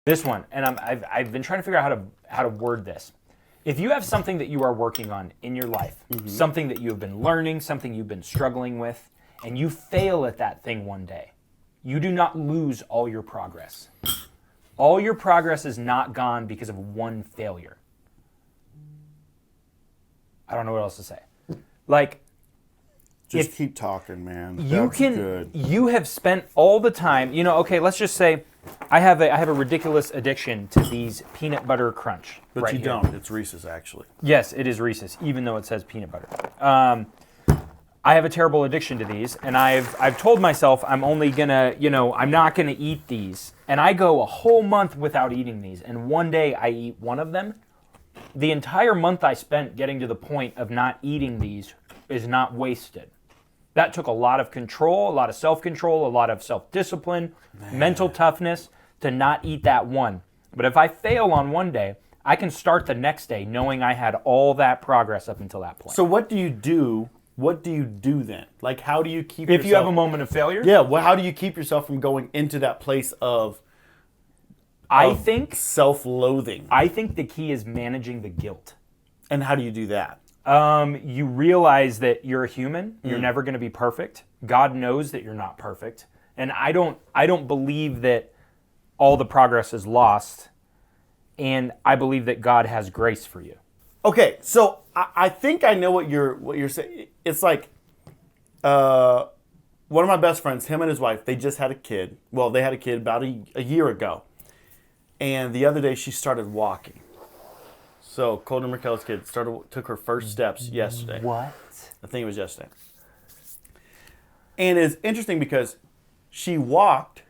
This one, and I've been trying to figure out how to word this. If you have something that you are working on in your life, something that you have been learning, something you've been struggling with, and you fail at that thing one day, you do not lose all your progress. All your progress is not gone because of one failure. I don't know what else to say. Like, Just keep talking, man. You You have spent all the time. Okay. Let's just say, I have a ridiculous addiction to these peanut butter crunch. But right you here. don't. It's Reese's, actually. Yes, it is Reese's, even though it says peanut butter. I have a terrible addiction to these, and I've told myself I'm only gonna, I'm not gonna eat these, and I go a whole month without eating these, and one day I eat one of them. The entire month I spent getting to the point of not eating these is not wasted. That took a lot of control, a lot of self-control, a lot of self-discipline, mental toughness to not eat that one. But if I fail on one day, I can start the next day knowing I had all that progress up until that point. So what do you do? What do you do then? Like, how do you keep if you have a moment of failure? Yeah, well, how do you keep yourself from going into that place of I think self-loathing? I think the key is managing the guilt. And how do you do that? You realize that you're a human. You're never going to be perfect. God knows that you're not perfect. And I don't believe that all the progress is lost. And I believe that God has grace for you. Okay, so I think I know what you're saying. It's like one of my best friends, him and his wife, they just had a kid. Well, they had a kid about a year ago. And the other day she started walking. So Colton Merkel's kid took her first steps yesterday. What? I think it was yesterday. And it's interesting because she walked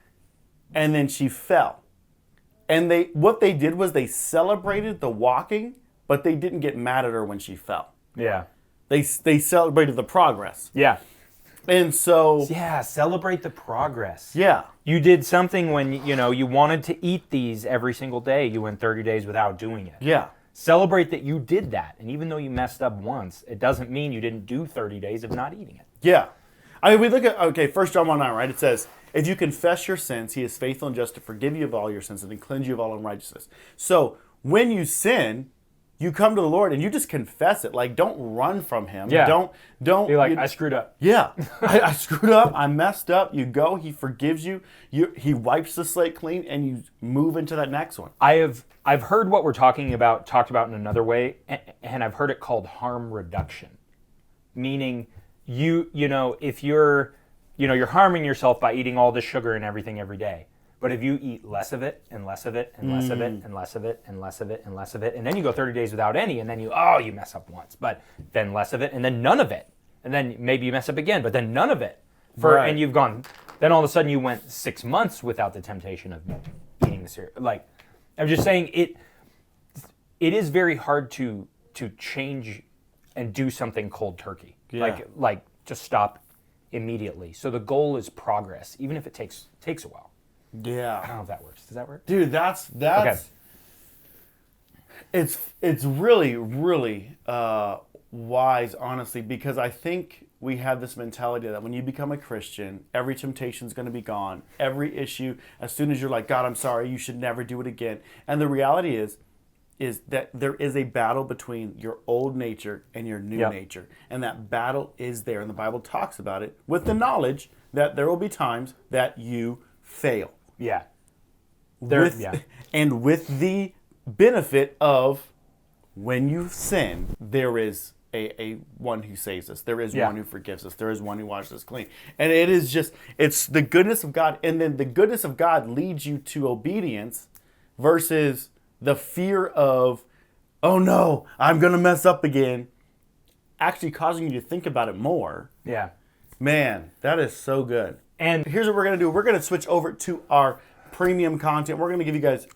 and then she fell. And what they did was they celebrated the walking, but they didn't get mad at her when she fell. Yeah. They celebrated the progress. Yeah. And so... Yeah, celebrate the progress. Yeah. You did something when, you wanted to eat these every single day. You went 30 days without doing it. Yeah. Celebrate that you did that. And even though you messed up once, it doesn't mean you didn't do 30 days of not eating it. Yeah. I mean, we look at, 1 John 1:9, right? It says, if you confess your sins, he is faithful and just to forgive you of all your sins and to cleanse you of all unrighteousness. So when you sin, you come to the Lord and you just confess it. Like, don't run from him. Yeah. Don't be like, I screwed up. Yeah. I screwed up. I messed up. You go. He forgives you. He wipes the slate clean and you move into that next one. I've heard what we're talked about in another way, and I've heard it called harm reduction. Meaning if you're harming yourself by eating all this sugar and everything every day. But if you eat less of it and less of it and less of it and less of it and less of it and less of it, and then you go 30 days without any, and then you mess up once, but then less of it and then none of it. And then maybe you mess up again, but then none of it. Right. And you've gone, then all of a sudden you went 6 months without the temptation of eating the cereal. Like, I'm just saying it is very hard to change and do something cold turkey. Yeah. Like just stop immediately. So the goal is progress, even if it takes a while. Yeah. I don't know if that works. Does that work? Dude, that's Okay. It's really, really wise, honestly, because I think we have this mentality that when you become a Christian, every temptation is going to be gone. Every issue, as soon as you're like, God, I'm sorry, you should never do it again. And the reality is that there is a battle between your old nature and your new nature. And that battle is there. And the Bible talks about it with the knowledge that there will be times that you fail. Yeah. And with the benefit of when you sin, there is a one who saves us. There is one who forgives us. There is one who washes us clean. And it's the goodness of God. And then the goodness of God leads you to obedience versus the fear of, oh no, I'm going to mess up again, actually causing you to think about it more. Yeah. Man, that is so good. And Here's what we're going to do. We're going to switch over to our premium content. We're going to give you guys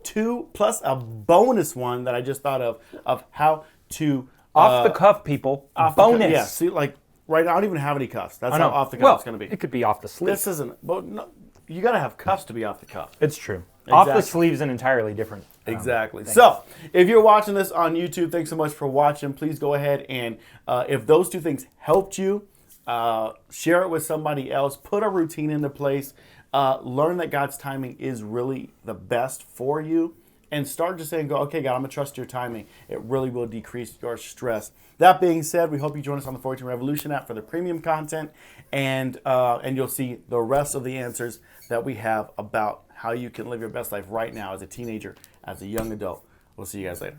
2 plus a bonus one that I just thought of how to... off the cuff, people. Bonus. Yeah, see, like right now I don't even have any cuffs. That's how off the cuff it's going to be. It could be off the sleeve. This isn't... But no, you got to have cuffs to be off the cuff. It's true. Exactly. Off the sleeve is an entirely different... Exactly. thing. So, if you're watching this on YouTube, thanks so much for watching. Please go ahead and if those 2 things helped you, share it with somebody else. Put a routine into place. learn that God's timing is really the best for you, and start just saying, "Go, okay, God, I'm gonna trust your timing." It really will decrease your stress. That being said, we hope you join us on the 14 Revolution app for the premium content, and you'll see the rest of the answers that we have about how you can live your best life right now as a teenager, as a young adult. We'll see you guys later.